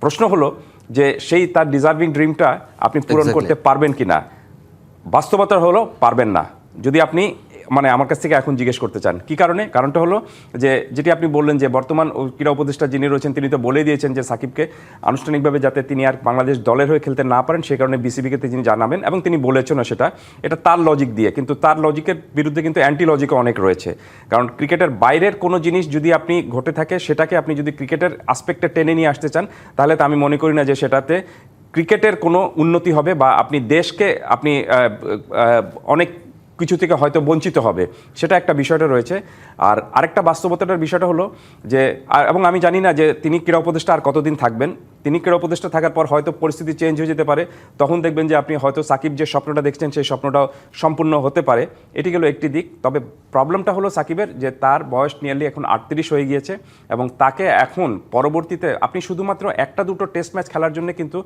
প্রশ্ন হলো যে সেই তার ডিজার্ভিং ড্রিমটা আপনি পূরণ করতে পারবেন কিনা। বাস্তবতা হলো পারবেন না। যদি আপনি মানে আমার কাছ থেকে এখন জিজ্ঞেস করতে চান কি কারণে, কারণটা হলো যে যেটি আপনি বললেন যে বর্তমান ক্রীড়া উপদেষ্টা যিনি রয়েছেন তিনি তো বলে দিয়েছেন যে সাকিবকে আনুষ্ঠানিকভাবে যাতে তিনি আর বাংলাদেশ দলের হয়ে খেলতে না পারেন সেই কারণে বিসিবিকে তিনি জানাবেন, এবং তিনি বলেছেনও সেটা। এটা তার লজিক দিয়ে, কিন্তু তার লজিকের বিরুদ্ধে কিন্তু অ্যান্টি লজিকও অনেক রয়েছে। কারণ ক্রিকেটের বাইরের কোনো জিনিস যদি আপনি ঘটে থাকে সেটাকে আপনি যদি ক্রিকেটের আসপেক্টে টেনে নিয়ে আসতে চান তাহলে তো আমি মনে করি না যে সেটাতে ক্রিকেটের কোনো উন্নতি হবে বা আপনি দেশকে আপনি অনেক কিছু থেকে হয়তো বঞ্চিত হবে, সেটা একটা বিষয়টা রয়েছে। আর আরেকটা বাস্তবতার বিষয়টা হলো যে এবং আমি জানি না যে তিনি ক্রীড়া উপদেষ্টা আর কতদিন থাকবেন। তিনি ক্রীড়া উপদেষ্টা থাকার পর হয়তো পরিস্থিতি চেঞ্জ হয়ে যেতে পারে, তখন দেখবেন যে আপনি হয়তো সাকিব যে স্বপ্নটা দেখছেন সেই স্বপ্নটাও সম্পূর্ণ হতে পারে। এটি গেল একটি দিক। তবে প্রবলেমটা হলো সাকিবের যে তার বয়স নিয়ারলি এখন 38 হয়ে গিয়েছে, এবং তাকে এখন পরবর্তীতে আপনি শুধুমাত্র একটা দুটো টেস্ট ম্যাচ খেলার জন্য কিন্তু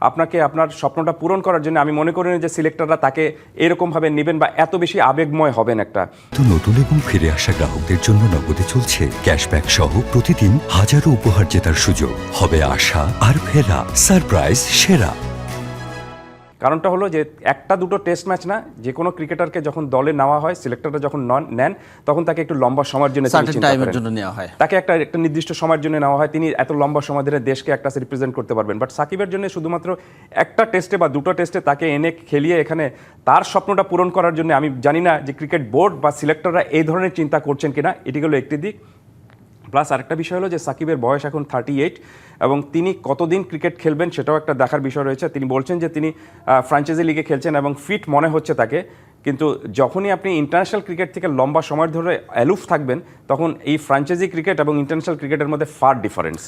আপনাকে আপনার স্বপ্নটা পূরণ করার জন্য আমি মনে করি না যে সিলেক্টররা তাকে এরকমভাবে নেবেন বা এত বেশি আবেগময় হবেন। একটা তো নতুন এবং ফিরে আসা গ্রাহকদের জন্য নগদে চলছে ক্যাশব্যাক সহ প্রতিদিন হাজারো উপহার জেতার সুযোগ। হবে আশা আর ফেরা, সারপ্রাইজ সেরা। কারণটা হলো যে একটা দুটো টেস্ট ম্যাচ না, যে কোনো ক্রিকেটারকে যখন দলে নেওয়া হয় সিলেক্টররা যখন নেন তখন তাকে একটু লম্বা সময়ের জন্য নেওয়া হয়, তাকে একটা নির্দিষ্ট সময়ের জন্য নেওয়া হয়, তিনি এত লম্বা সময় ধরে দেশকে একটা রিপ্রেজেন্ট করতে পারবেন। বাট সাকিবের জন্য শুধুমাত্র একটা টেস্টে বা দুটো টেস্টে তাকে এনে খেলিয়ে এখানে তার স্বপ্নটা পূরণ করার জন্য আমি জানি না যে ক্রিকেট বোর্ড বা সিলেক্টররা এই ধরনের চিন্তা করছেন কিনা। এটি হলো একটি দিক। প্লাস আরেকটা বিষয় হলো যে সাকিবের বয়স এখন 38 এবং তিনি কতদিন ক্রিকেট খেলবেন সেটাও একটা দেখার বিষয় রয়েছে। তিনি বলছেন যে তিনি ফ্র্যাঞ্চাইজি লিগে খেলছেন এবং ফিট মনে হচ্ছে তাকে, কিন্তু যখনই আপনি ইন্টারন্যাশনাল ক্রিকেট থেকে লম্বা সময় ধরে অ্যালুফ থাকবেন তখন এই ফ্র্যাঞ্চাইজি ক্রিকেট এবং ইন্টারন্যাশনাল ক্রিকেটের মধ্যে ফার ডিফারেন্স।